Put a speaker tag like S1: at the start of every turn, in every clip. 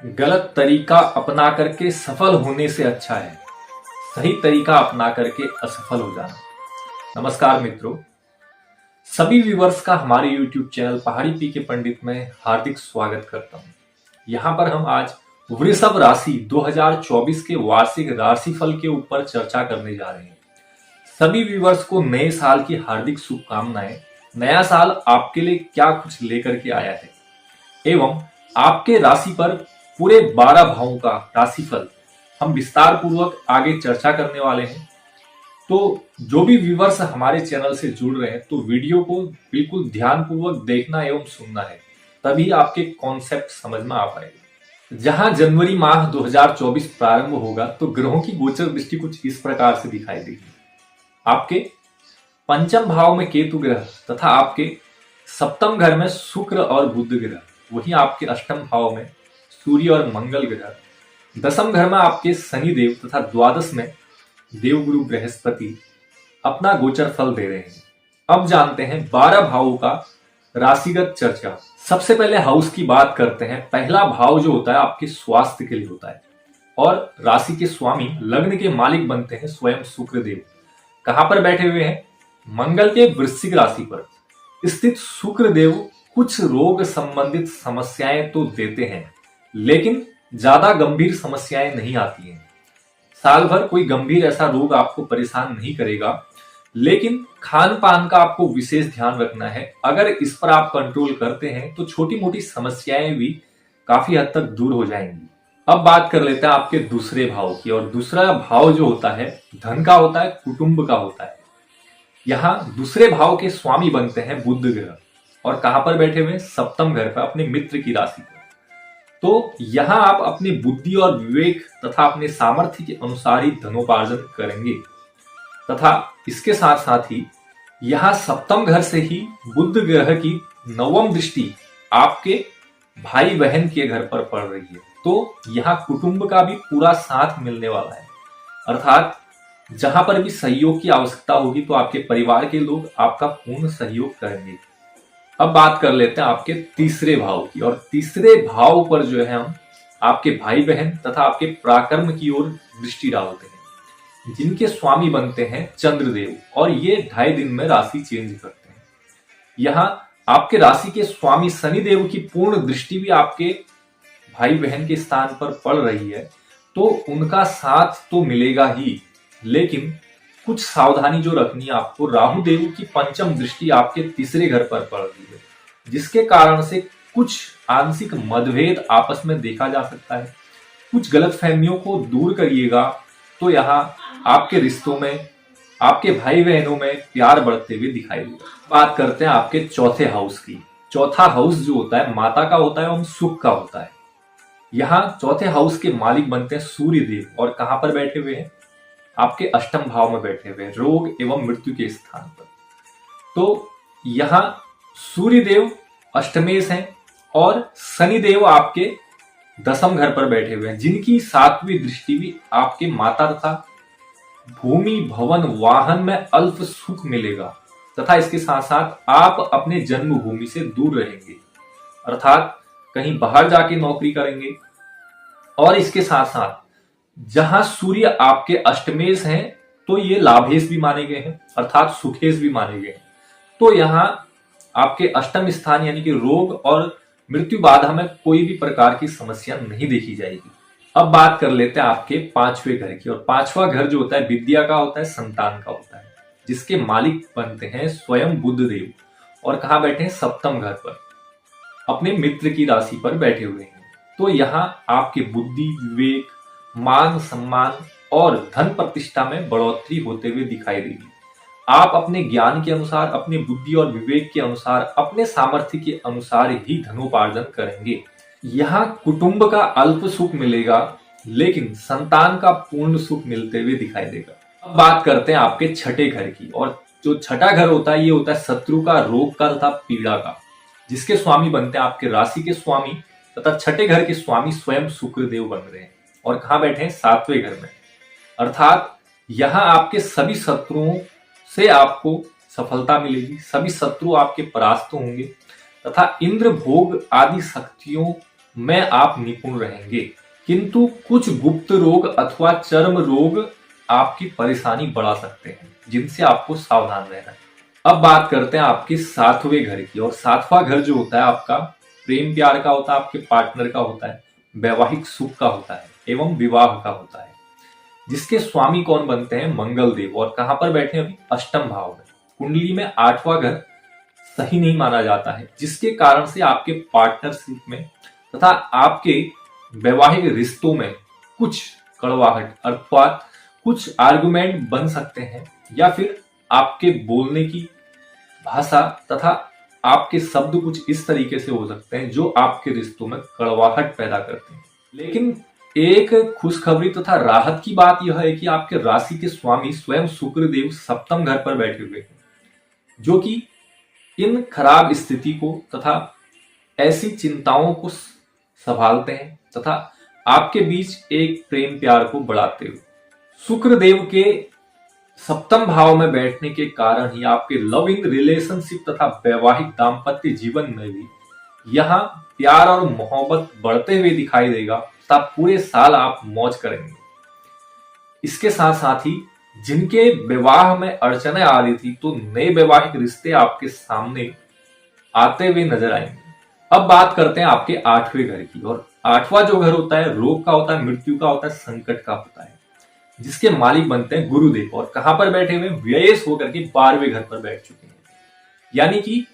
S1: गलत तरीका अपना करके सफल होने से अच्छा है सही तरीका अपना करके असफल हो जाना। नमस्कार मित्रों, सभी व्यूवर्स का हमारे YouTube चैनल पहाड़ी पी के पंडित में हार्दिक स्वागत करता हूं। यहां पर हम आज वृषभ राशि 2024 के वार्षिक राशिफल के ऊपर चर्चा करने जा रहे हैं। सभी व्यूवर्स को नए साल की हार्दिक शुभकामनाएं। नया साल आपके लिए क्या कुछ लेकर के आया है एवं आपके राशि पर पूरे 12 भावों का राशिफल हम विस्तार पूर्वक आगे चर्चा करने वाले हैं। तो जो भी व्यूवर्स हमारे चैनल से जुड़ रहे हैं तो वीडियो को बिल्कुल ध्यान पूर्वक देखना एवं सुनना है, तभी आपके कॉन्सेप्ट समझ में आ पाएगा। जहां जनवरी माह 2024 प्रारंभ होगा तो ग्रहों की गोचर दृष्टि कुछ इस प्रकार से दिखाई देगी। आपके पंचम भाव में केतु ग्रह तथा आपके सप्तम घर में शुक्र और बुध ग्रह, वहीं आपके अष्टम भाव में सूर्य और मंगल ग्रह, दसम घर में आपके शनि देव तथा द्वादश में देवगुरु बृहस्पति अपना गोचर फल दे रहे हैं। अब जानते हैं 12 भावों का राशिगत चर्चा। सबसे पहले हाउस की बात करते हैं। पहला भाव जो होता है आपके स्वास्थ्य के लिए होता है और राशि के स्वामी लग्न के मालिक बनते हैं स्वयं शुक्र देव। कहां पर बैठे हुए हैं? मंगल के वृश्चिक राशि पर स्थित शुक्र देव कुछ रोग संबंधित समस्याएं तो देते हैं, लेकिन ज्यादा गंभीर समस्याएं नहीं आती हैं। साल भर कोई गंभीर ऐसा रोग आपको परेशान नहीं करेगा, लेकिन खान पान का आपको विशेष ध्यान रखना है। अगर इस पर आप कंट्रोल करते हैं तो छोटी मोटी समस्याएं भी काफी हद तक दूर हो जाएंगी। अब बात कर लेते हैं आपके दूसरे भाव की, और दूसरा भाव जो होता है धन का होता है, कुटुंब का होता है। यहाँ दूसरे भाव के स्वामी बनते हैं बुध ग्रह, और कहां पर बैठे हुए? सप्तम घर पर, अपने मित्र की राशि पर। तो यहां आप अपनी बुद्धि और विवेक तथा अपने सामर्थ्य के अनुसार ही धनोपार्जन करेंगे, तथा इसके साथ साथ ही यहां सप्तम घर से ही बुध ग्रह की नवम दृष्टि आपके भाई बहन के घर पर पड़ रही है। तो यहां कुटुंब का भी पूरा साथ मिलने वाला है, अर्थात जहां पर भी सहयोग की आवश्यकता होगी तो आपके परिवार के लोग आपका पूर्ण सहयोग करेंगे। अब बात कर लेते हैं आपके तीसरे भाव की, और तीसरे भाव पर जो है हम आपके भाई बहन तथा आपके पराक्रम की ओर दृष्टि डालते हैं, जिनके स्वामी बनते हैं चंद्रदेव, और ये 2.5 दिन में राशि चेंज करते हैं। यहाँ आपके राशि के स्वामी शनिदेव की पूर्ण दृष्टि भी आपके भाई बहन के स्थान पर पड़ रही है, तो उनका साथ तो मिलेगा ही, लेकिन कुछ सावधानी जो रखनी है आपको। राहु देव की पंचम दृष्टि आपके तीसरे घर पर पड़ रही है, जिसके कारण से कुछ आंशिक मतभेद आपस में देखा जा सकता है। कुछ गलतफहमियों को दूर करिएगा तो यहाँ आपके रिश्तों में, आपके भाई बहनों में प्यार बढ़ते हुए दिखाई देगा। बात करते हैं आपके चौथे हाउस की। चौथा हाउस जो होता है माता का होता है एवं सुख का होता है। यहाँ चौथे हाउस के मालिक बनते हैं सूर्य देव, और कहां पर बैठे हुए हैं? आपके अष्टम भाव में बैठे हुए, रोग एवं मृत्यु के स्थान पर। तो यहां सूर्य देव अष्टमेश हैं और शनि देव आपके दसम घर पर बैठे हुए हैं, जिनकी 7वीं दृष्टि भी आपके माता तथा भूमि भवन वाहन में अल्प सुख मिलेगा, तथा इसके साथ साथ आप अपने जन्मभूमि से दूर रहेंगे, अर्थात कहीं बाहर जाके नौकरी करेंगे। और इसके साथ साथ जहां सूर्य आपके अष्टमेश हैं तो ये लाभेश भी माने गए हैं, अर्थात सुखेश भी माने गए हैं। तो यहाँ आपके अष्टम स्थान यानी कि रोग और मृत्यु बाधा में कोई भी प्रकार की समस्या नहीं देखी जाएगी। अब बात कर लेते हैं आपके 5वें घर की, और 5वां घर जो होता है विद्या का होता है, संतान का होता है, जिसके मालिक बनते हैं स्वयं बुध देव, और कहाँ बैठे हैं? सप्तम घर पर, अपने मित्र की राशि पर बैठे हुए हैं। तो यहाँ आपके बुद्धि, विवेक, मान सम्मान और धन प्रतिष्ठा में बढ़ोतरी होते हुए दिखाई देगी। आप अपने ज्ञान के अनुसार, अपने बुद्धि और विवेक के अनुसार, अपने सामर्थ्य के अनुसार ही धनोपार्जन करेंगे। यहाँ कुटुंब का अल्प सुख मिलेगा, लेकिन संतान का पूर्ण सुख मिलते हुए दिखाई देगा। अब बात करते हैं आपके छठे घर की, और जो छठा घर होता है ये होता है शत्रु का, रोग का तथा पीड़ा का, जिसके स्वामी बनते हैं आपके राशि के स्वामी तथा छठे घर के स्वामी स्वयं शुक्रदेव बन रहे हैं, और कहां बैठे हैं? 7वें घर में, अर्थात यहां आपके सभी शत्रुओं से आपको सफलता मिलेगी, सभी शत्रु आपके परास्त होंगे, तथा इंद्र भोग आदि शक्तियों में आप निपुण रहेंगे, किंतु कुछ गुप्त रोग अथवा चर्म रोग आपकी परेशानी बढ़ा सकते हैं, जिनसे आपको सावधान रहना है। अब बात करते हैं आपके सातवें घर की। और सातवां घर जो होता है आपका प्रेम प्यार का होता है, आपके पार्टनर का होता है, वैवाहिक सुख का होता है एवं विवाह का होता है, जिसके स्वामी कौन बनते हैं? मंगल देव। और कहां पर बैठे हैं? अभी अष्टम भाव में। कुंडली में आठवां घर सही नहीं माना जाता है, जिसके कारण से आपके पार्टनरशिप में तथा आपके वैवाहिक रिश्तों में कुछ कड़वाहट अर्थात कुछ आर्गुमेंट बन सकते हैं, या फिर आपके बोलने की भाषा तथा आपके शब्द कुछ इस तरीके से हो सकते हैं जो आपके रिश्तों में कड़वाहट पैदा करते हैं। लेकिन एक खुशखबरी तथा राहत की बात यह है कि आपके राशि के स्वामी स्वयं शुक्रदेव सप्तम घर पर बैठे हुए हैं, जो कि इन खराब स्थिति को तथा ऐसी चिंताओं को संभालते हैं तथा आपके बीच एक प्रेम प्यार को बढ़ाते हुए। शुक्रदेव के सप्तम भाव में बैठने के कारण ही आपके लव इन रिलेशनशिप तथा वैवाहिक दाम्पत्य जीवन में भी यहाँ प्यार और मोहब्बत बढ़ते हुए दिखाई देगा तथा पूरे साल आप मौज करेंगे। इसके साथ साथ ही जिनके विवाह में अड़चने आ रही थी, तो नए वैवाहिक रिश्ते आपके सामने आते हुए नजर आएंगे। अब बात करते हैं आपके आठवें घर की। और आठवां जो घर होता है रोग का होता है, मृत्यु का होता है, संकट का होता है, जिसके मालिक बनते हैं गुरुदेव। और कहां पर बैठे हुए? व्ययेश होकर के 12वें घर पर बैठ चुके हैं। यानी कि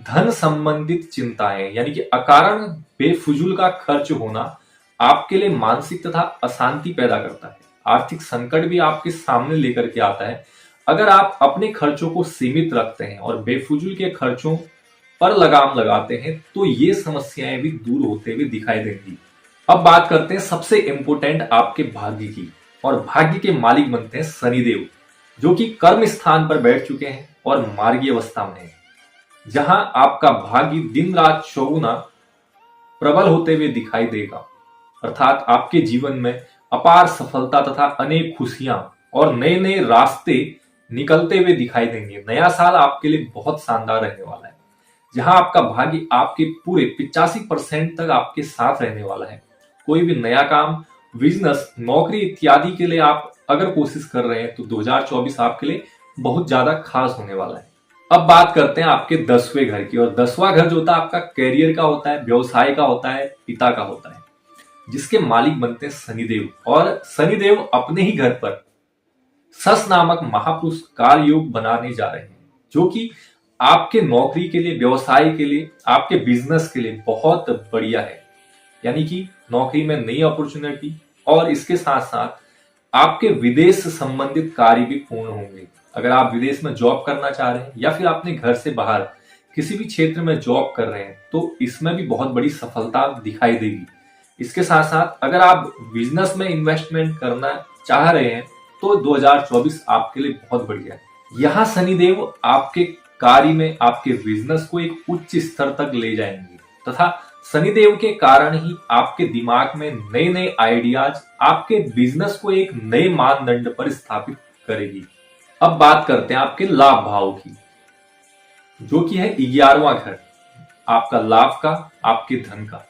S1: धन संबंधित चिंताएं, यानी कि अकारण बेफुजूल का खर्च होना आपके लिए मानसिक तथा अशांति पैदा करता है। आर्थिक संकट भी आपके सामने लेकर के आता है। अगर आप अपने खर्चों को सीमित रखते हैं और बेफुजूल के खर्चों पर लगाम लगाते हैं, तो ये समस्याएं भी दूर होते हुए दिखाई देंगी। अब बात करते हैं सबसे इंपोर्टेंट आपके भाग्य की। और भाग्य के मालिक बनते हैं शनिदेव, जो कि कर्म स्थान पर बैठ चुके हैं और मार्गी अवस्था में है, जहां आपका भाग्य दिन रात चौगुना प्रबल होते हुए दिखाई देगा। अर्थात आपके जीवन में अपार सफलता तथा अनेक खुशियां और नए नए रास्ते निकलते हुए दिखाई देंगे। नया साल आपके लिए बहुत शानदार रहने वाला है, जहां आपका भाग्य आपके पूरे 85% तक आपके साथ रहने वाला है। कोई भी नया काम, बिजनेस, नौकरी इत्यादि के लिए आप अगर कोशिश कर रहे हैं, तो 2024 आपके लिए बहुत ज्यादा खास होने वाला है। अब बात करते हैं आपके 10वें घर की। और 10वां घर जो होता है आपका करियर का होता है, व्यवसाय का होता है, पिता का होता है, जिसके मालिक बनते हैं शनिदेव। और शनिदेव अपने ही घर पर सस नामक महापुरुष कार्य योग बनाने जा रहे हैं, जो कि आपके नौकरी के लिए, व्यवसाय के लिए, आपके बिजनेस के लिए बहुत बढ़िया है। यानी कि नौकरी में नई अपॉर्चुनिटी और इसके साथ साथ आपके विदेश संबंधित कार्य भी पूर्ण होंगे। अगर आप विदेश में जॉब करना चाह रहे हैं या फिर अपने घर से बाहर किसी भी क्षेत्र में जॉब कर रहे हैं, तो इसमें भी बहुत बड़ी सफलता दिखाई देगी। इसके साथ साथ अगर आप बिजनेस में इन्वेस्टमेंट करना चाह रहे हैं, तो 2024 आपके लिए बहुत बढ़िया है। यहाँ शनिदेव आपके कार्य में, आपके बिजनेस को एक उच्च स्तर तक ले जाएंगे तथा शनिदेव के कारण ही आपके दिमाग में नए नए आइडियाज आपके बिजनेस को एक नए मानदंड पर स्थापित करेगी। अब बात करते हैं आपके लाभ भाव की, जो कि है 11वां घर, आपका लाभ का, आपके धन का।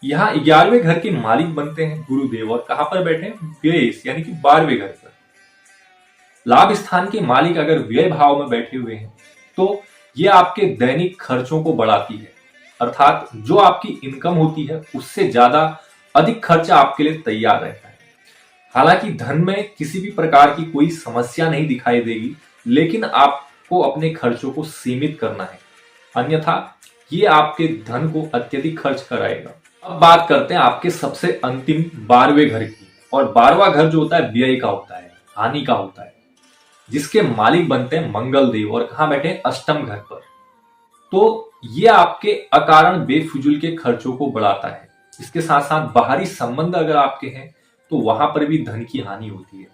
S1: यहाँ 11वें घर के मालिक बनते हैं गुरुदेव। और कहां पर बैठे हैं? व्यय, यानी कि 12वें घर पर। लाभ स्थान के मालिक अगर व्यय भाव में बैठे हुए हैं, तो ये आपके दैनिक खर्चों को बढ़ाती है। अर्थात जो आपकी इनकम होती है, उससे ज्यादा अधिक खर्चा आपके लिए तैयार रहता है। हालांकि धन में किसी भी प्रकार की कोई समस्या नहीं दिखाई देगी, लेकिन आपको अपने खर्चों को सीमित करना है, अन्यथा ये आपके धन को अत्यधिक खर्च कराएगा। अब बात करते हैं आपके सबसे अंतिम 12वें घर की। और 12वां घर जो होता है व्यय का होता है, हानि का होता है, जिसके मालिक बनते हैं मंगल देव। और कहां बैठे हैं? अष्टम घर पर। तो ये आपके अकारण बेफुजूल के खर्चों को बढ़ाता है। इसके साथ साथ बाहरी संबंध अगर आपके हैं, तो वहां पर भी धन की हानि होती है।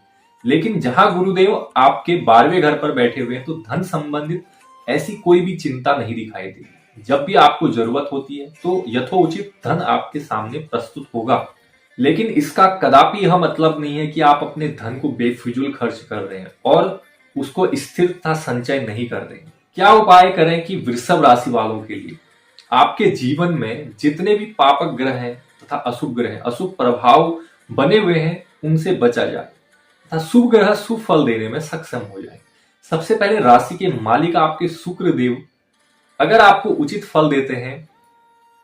S1: लेकिन जहां गुरुदेव आपके 12वें घर पर बैठे हुए हैं, तो धन संबंधित ऐसी कोई भी चिंता नहीं दिखाई देगी। जब भी आपको जरूरत होती है, तो यथोचित धन आपके सामने प्रस्तुत होगा। लेकिन इसका कदापि यह मतलब नहीं है कि आप अपने धन को बेफिजूल खर्च कर रहे हैं और उसको स्थिर तथा संचय नहीं कर रहे हैं। क्या उपाय करें कि वृषभ राशि वालों के लिए आपके जीवन में जितने भी पापक ग्रह हैं तथा अशुभ ग्रह, अशुभ प्रभाव बने हुए हैं, उनसे बचा जाए तथा शुभ ग्रह शुभ फल देने में सक्षम हो जाए। सबसे पहले राशि के मालिक आपके शुक्र देव अगर आपको उचित फल देते हैं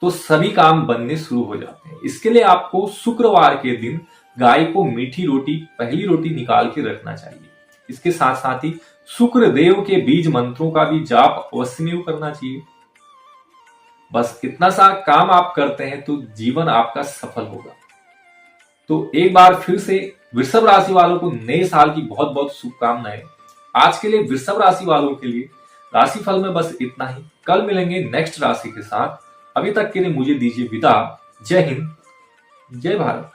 S1: तो सभी काम बनने शुरू हो जाते हैं। इसके लिए आपको शुक्रवार के दिन गाय को मीठी रोटी, पहली रोटी निकाल के रखना चाहिए। इसके साथ साथ ही शुक्र देव के बीज मंत्रों का भी जाप अवश्य में करना चाहिए। बस इतना सा काम आप करते हैं तो जीवन आपका सफल होगा। तो एक बार फिर से वृषभ राशि वालों को नए साल की बहुत बहुत शुभकामनाएं। आज के लिए वृषभ राशि वालों के लिए राशिफल में बस इतना ही। कल मिलेंगे नेक्स्ट राशि के साथ। अभी तक के लिए मुझे दीजिए विदा। जय हिंद, जय भारत।